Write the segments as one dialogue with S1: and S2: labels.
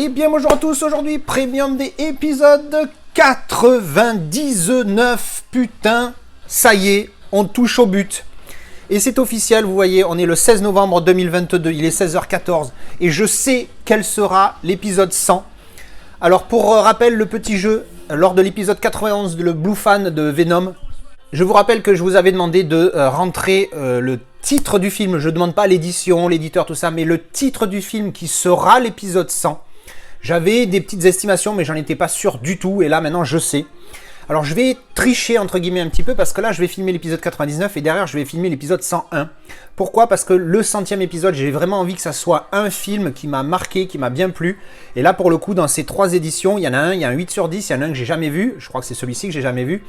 S1: Et bien bonjour à tous, aujourd'hui Premium des épisodes 99, putain, ça y est, on touche au but. Et c'est officiel, vous voyez, on est le 16 novembre 2022, il est 16h14, et je sais quel sera l'épisode 100. Alors pour rappel, le petit jeu, lors de l'épisode 91, le Blue Fan de Venom, je vous rappelle que je vous avais demandé de rentrer le titre du film, je ne demande pas l'édition, l'éditeur, tout ça, mais le titre du film qui sera l'épisode 100. J'avais des petites estimations, mais j'en étais pas sûr du tout, et là maintenant je sais. Alors je vais tricher entre guillemets un petit peu, parce que là je vais filmer l'épisode 99, et derrière je vais filmer l'épisode 101. Pourquoi? Parce que le 100e épisode, j'ai vraiment envie que ça soit un film qui m'a marqué, qui m'a bien plu. Et là pour le coup, dans ces 3 éditions, il y en a un, il y a un 8 sur 10, il y en a un que j'ai jamais vu, je crois que c'est celui-ci que j'ai jamais vu.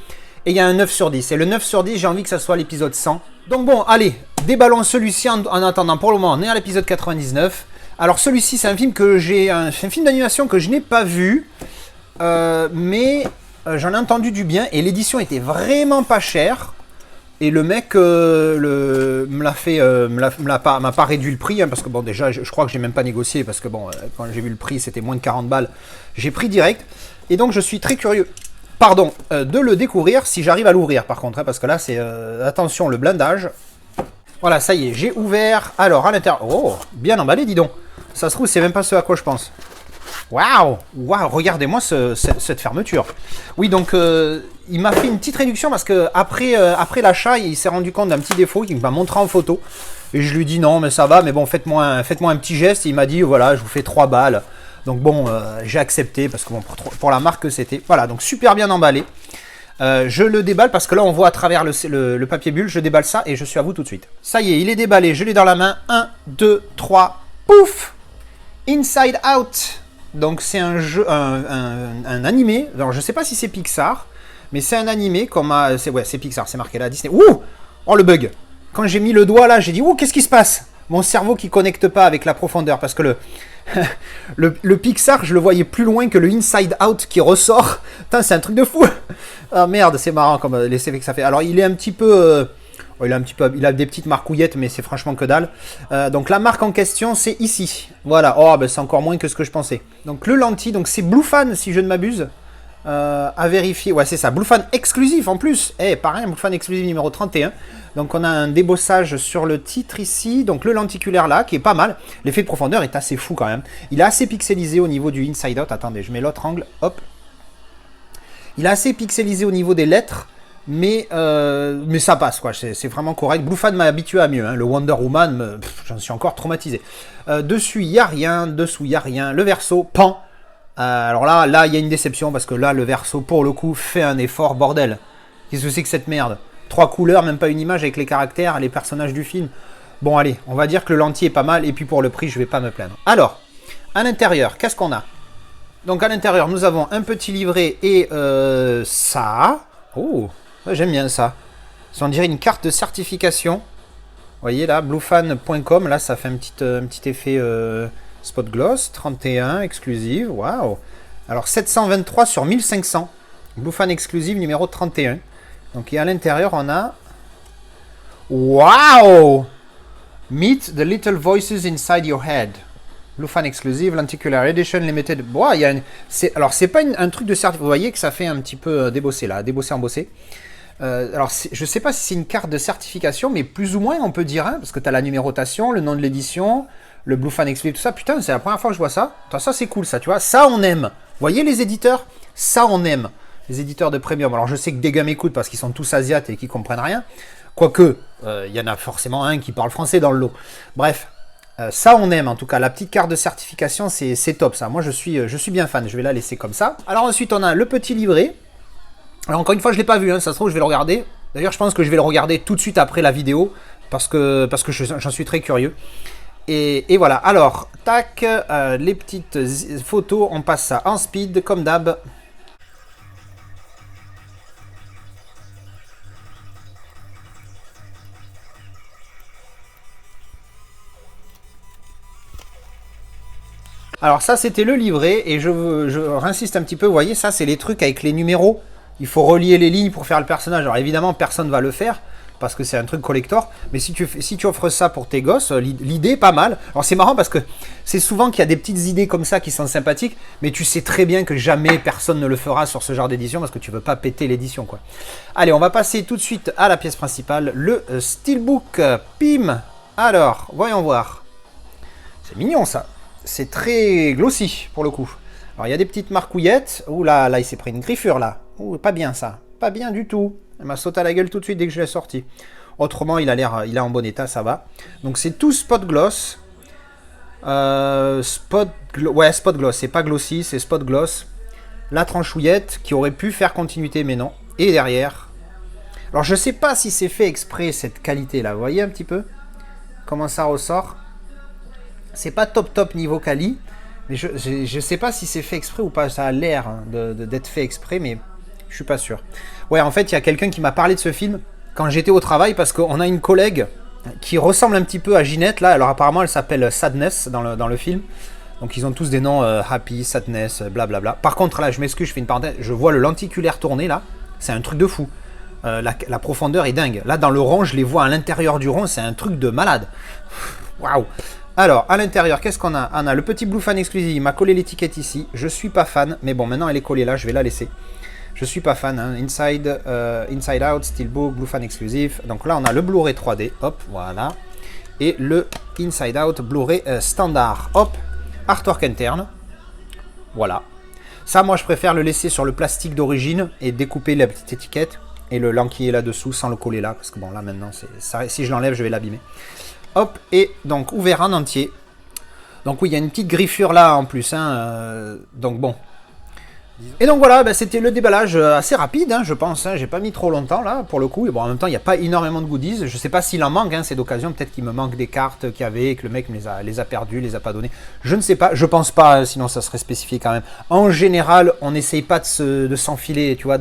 S1: Et il y a un 9 sur 10. Et le 9 sur 10, j'ai envie que ça soit l'épisode 100. Donc bon, allez, déballons celui-ci en attendant. Pour le moment, on est à l'épisode 99. Alors celui-ci, c'est un film que c'est un film d'animation que je n'ai pas vu. Mais j'en ai entendu du bien. Et l'édition était vraiment pas chère. Et le mec m'a pas réduit le prix. Hein, parce que bon, déjà, je crois que j'ai même pas négocié. Parce que bon, quand j'ai vu le prix, c'était moins de 40 balles. J'ai pris direct. Et donc, je suis très curieux. Pardon, de le découvrir si j'arrive à l'ouvrir par contre, hein, parce que là c'est, attention, le blindage. Voilà, ça y est, j'ai ouvert. Alors, à l'intérieur, oh, bien emballé, dis donc. Ça se trouve, c'est même pas ce à quoi je pense. Waouh, waouh, regardez-moi cette fermeture. Oui, donc, il m'a fait une petite réduction parce que après l'achat, il s'est rendu compte d'un petit défaut qu'il m'a montré en photo. Et je lui dis non, mais ça va, mais bon, faites-moi un petit geste. Et il m'a dit, voilà, je vous fais 3 balles. Donc bon, j'ai accepté parce que bon, pour la marque que c'était. Voilà, donc super bien emballé. Je le déballe parce que là on voit à travers le papier bulle. Je déballe ça et je suis à vous tout de suite. Ça y est, il est déballé, je l'ai dans la main. 1, 2, 3, pouf! Inside Out. Donc c'est un jeu, un animé. Alors je sais pas si c'est Pixar, mais c'est un animé comme c'est Pixar, c'est marqué là, Disney. Ouh! Oh le bug! Quand j'ai mis le doigt là, j'ai dit ouh, qu'est-ce qui se passe? Mon cerveau qui connecte pas avec la profondeur parce que le Pixar, je le voyais plus loin que le Inside Out qui ressort. Putain, c'est un truc de fou. Ah merde, c'est marrant comme les effets que ça fait. Alors, il est un petit peu... il a des petites marcouillettes, mais c'est franchement que dalle. Donc, la marque en question, c'est ici. Voilà. Oh, ben, c'est encore moins que ce que je pensais. Donc, le lentille, donc c'est Blue Fan, si je ne m'abuse. À vérifier. Ouais, c'est ça. Blue Fan exclusif en plus. Eh, pareil, Blue Fan exclusif numéro 31. Donc, on a un débossage sur le titre ici. Donc, le lenticulaire là, qui est pas mal. L'effet de profondeur est assez fou quand même. Il est assez pixelisé au niveau du Inside Out. Attendez, je mets l'autre angle. Hop. Il est assez pixelisé au niveau des lettres. Mais ça passe, quoi. C'est vraiment correct. Blue Fan m'a habitué à mieux. Hein. Le Wonder Woman, j'en suis encore traumatisé. Dessus, il n'y a rien. Dessous, il n'y a rien. Le verso, pan. Alors là, il y a une déception parce que là, le verso, pour le coup, fait un effort, bordel. Qu'est-ce que c'est que cette merde? 3 couleurs, même pas une image avec les caractères, les personnages du film. Bon, allez, on va dire que le lentille est pas mal et puis pour le prix, je vais pas me plaindre. Alors, à l'intérieur, qu'est-ce qu'on a? Donc, à l'intérieur, nous avons un petit livret et ça. Oh, j'aime bien ça. Ça, on dirait une carte de certification. Vous voyez là, bluefan.com, là, ça fait un petit effet... Spot Gloss, 31, exclusive, waouh. Alors 723 sur 1500, Blue Fan exclusive numéro 31. Donc et à l'intérieur on a... Waouh! Meet the little voices inside your head. Blue Fan exclusive, lenticular edition limited. Wow, alors c'est pas un truc de certificat, vous voyez que ça fait un petit peu débossé là, débossé, embossé. Alors je sais pas si c'est une carte de certification, mais plus ou moins on peut dire, hein, parce que tu as la numérotation, le nom de l'édition... Le Blue Fan exclusif, tout ça, putain, c'est la première fois que je vois ça. Attends, ça c'est cool, ça, tu vois. Ça, on aime. Vous voyez les éditeurs? Ça, on aime. Les éditeurs de premium. Alors, je sais que des gars m'écoutent parce qu'ils sont tous asiates et qu'ils comprennent rien. Quoique, il y en a forcément un qui parle français dans le lot. Bref, ça, on aime. En tout cas, la petite carte de certification, c'est top, ça. Moi, je suis bien fan. Je vais la laisser comme ça. Alors, ensuite, on a le petit livret. Alors, encore une fois, je ne l'ai pas vu. Hein. Ça se trouve, je vais le regarder. D'ailleurs, je pense que je vais le regarder tout de suite après la vidéo parce que j'en suis très curieux. Et voilà, alors, tac, les petites photos, on passe ça en speed, comme d'hab. Alors ça, c'était le livret, et je réinsiste un petit peu, vous voyez, ça, c'est les trucs avec les numéros. Il faut relier les lignes pour faire le personnage. Alors évidemment, personne ne va le faire. parce que c'est un truc collector. Mais si tu offres ça pour tes gosses, l'idée est pas mal. Alors c'est marrant parce que c'est souvent qu'il y a des petites idées comme ça qui sont sympathiques, mais tu sais très bien que jamais personne ne le fera sur ce genre d'édition parce que tu veux pas péter l'édition, quoi. Allez, on va passer tout de suite à la pièce principale, le Steelbook Pym. Alors, voyons voir. C'est mignon ça. C'est très glossy pour le coup. Alors il y a des petites marcouillettes. Ouh là, il s'est pris une griffure là. Ouh, pas bien ça. Pas bien du tout. Elle m'a sauté à la gueule tout de suite dès que je l'ai sorti. Autrement, il est en bon état, ça va. Donc c'est tout spot gloss. Spot gloss. C'est pas glossy, c'est spot gloss. La tranchouillette qui aurait pu faire continuité, mais non. Et derrière. Alors je sais pas si c'est fait exprès cette qualité là. Vous voyez un petit peu comment ça ressort. C'est pas top niveau quali. Mais je sais pas si c'est fait exprès ou pas. Ça a l'air d'être fait exprès, mais je suis pas sûr. Ouais, en fait, il y a quelqu'un qui m'a parlé de ce film quand j'étais au travail parce qu'on a une collègue qui ressemble un petit peu à Ginette là. Alors apparemment, elle s'appelle Sadness dans le film. Donc ils ont tous des noms Happy, Sadness, blablabla. Par contre, là, je m'excuse, je fais une parenthèse. Je vois le lenticulaire tourner là. C'est un truc de fou. La profondeur est dingue. Là, dans le rond, je les vois à l'intérieur du rond. C'est un truc de malade. Waouh. Alors, à l'intérieur, qu'est-ce qu'on a? On a le petit Blue Fan exclusif. Il m'a collé l'étiquette ici. Je suis pas fan, mais bon, maintenant elle est collée là. Je vais la laisser. Je suis pas fan. Hein. Inside Out, Steelbook, Blue Fan exclusif. Donc là, on a le Blu-ray 3D. Hop, voilà. Et le Inside Out Blu-ray standard. Hop, artwork interne. Voilà. Ça, moi, je préfère le laisser sur le plastique d'origine et découper la petite étiquette et le l'enquiller là-dessous sans le coller là. Parce que bon, là, maintenant, si je l'enlève, je vais l'abîmer. Hop, et donc ouvert en entier. Donc oui, il y a une petite griffure là en plus. Hein, donc bon. Et donc voilà, bah, c'était le déballage assez rapide, hein, je pense. Hein, j'ai pas mis trop longtemps là, pour le coup. Et bon, en même temps, il n'y a pas énormément de goodies. Je sais pas s'il en manque, hein, c'est d'occasion. Peut-être qu'il me manque des cartes qu'il y avait et que le mec les a perdues, les a pas données. Je ne sais pas, je pense pas, sinon ça serait spécifié quand même. En général, on n'essaye pas de s'enfiler, tu vois,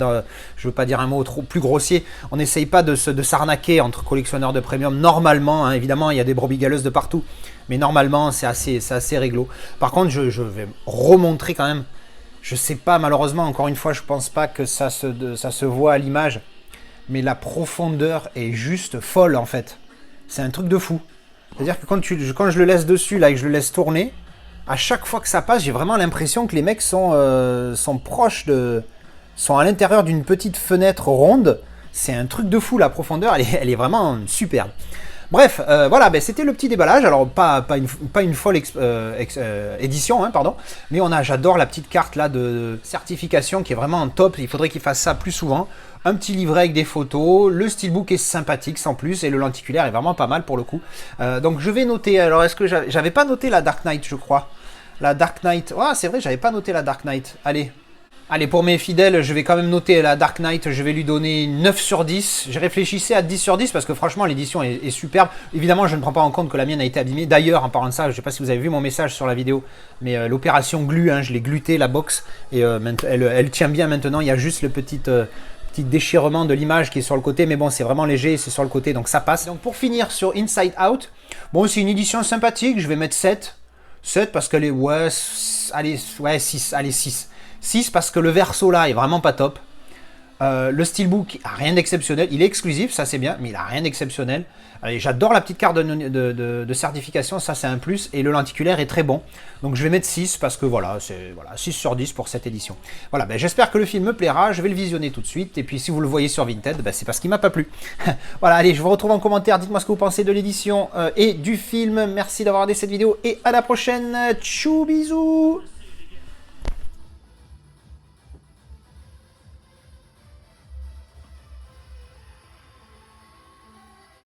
S1: je veux pas dire un mot trop plus grossier. On n'essaye pas de s'arnaquer entre collectionneurs de premium. Normalement, hein, évidemment, il y a des brebis galeuses de partout. Mais normalement, c'est assez réglo. Par contre, je vais remontrer quand même. Je sais pas, malheureusement, encore une fois, je pense pas que ça se voit à l'image. Mais la profondeur est juste folle, en fait. C'est un truc de fou. C'est-à-dire que quand je le laisse dessus, là, et que je le laisse tourner, à chaque fois que ça passe, j'ai vraiment l'impression que les mecs sont proches sont à l'intérieur d'une petite fenêtre ronde. C'est un truc de fou, la profondeur, elle est vraiment superbe. Bref, voilà, ben, c'était le petit déballage. Alors, pas une folle édition, hein, pardon. Mais j'adore la petite carte là de certification qui est vraiment top. Il faudrait qu'il fasse ça plus souvent. Un petit livret avec des photos. Le steelbook est sympathique sans plus. Et le lenticulaire est vraiment pas mal pour le coup. Donc, je vais noter. Alors, est-ce que j'avais pas noté la Dark Knight, je crois. La Dark Knight. Ah, c'est vrai, j'avais pas noté la Dark Knight. Allez, pour mes fidèles, je vais quand même noter la Dark Knight, je vais lui donner 9 sur 10. Je réfléchissais à 10 sur 10 parce que franchement, l'édition est superbe. Évidemment, je ne prends pas en compte que la mienne a été abîmée. D'ailleurs, en parlant de ça, je ne sais pas si vous avez vu mon message sur la vidéo, mais l'opération glue, hein, je l'ai gluté, la box, et elle tient bien maintenant. Il y a juste le petit déchirement de l'image qui est sur le côté, mais bon, c'est vraiment léger, c'est sur le côté, donc ça passe. Donc pour finir sur Inside Out, bon, c'est une édition sympathique, je vais mettre 7. 7 parce qu'elle est, ouais, 6, allez, 6. 6 parce que le verso là est vraiment pas top. Le steelbook a rien d'exceptionnel. Il est exclusif, ça c'est bien, mais il a rien d'exceptionnel. J'adore la petite carte de certification, ça c'est un plus. Et le lenticulaire est très bon. Donc je vais mettre 6 parce que voilà, c'est 6 sur 10 pour cette édition. Voilà, ben, j'espère que le film me plaira. Je vais le visionner tout de suite. Et puis si vous le voyez sur Vinted, ben, c'est parce qu'il m'a pas plu. Voilà, allez, je vous retrouve en commentaire. Dites-moi ce que vous pensez de l'édition et du film. Merci d'avoir regardé cette vidéo et à la prochaine. Tchou, bisous.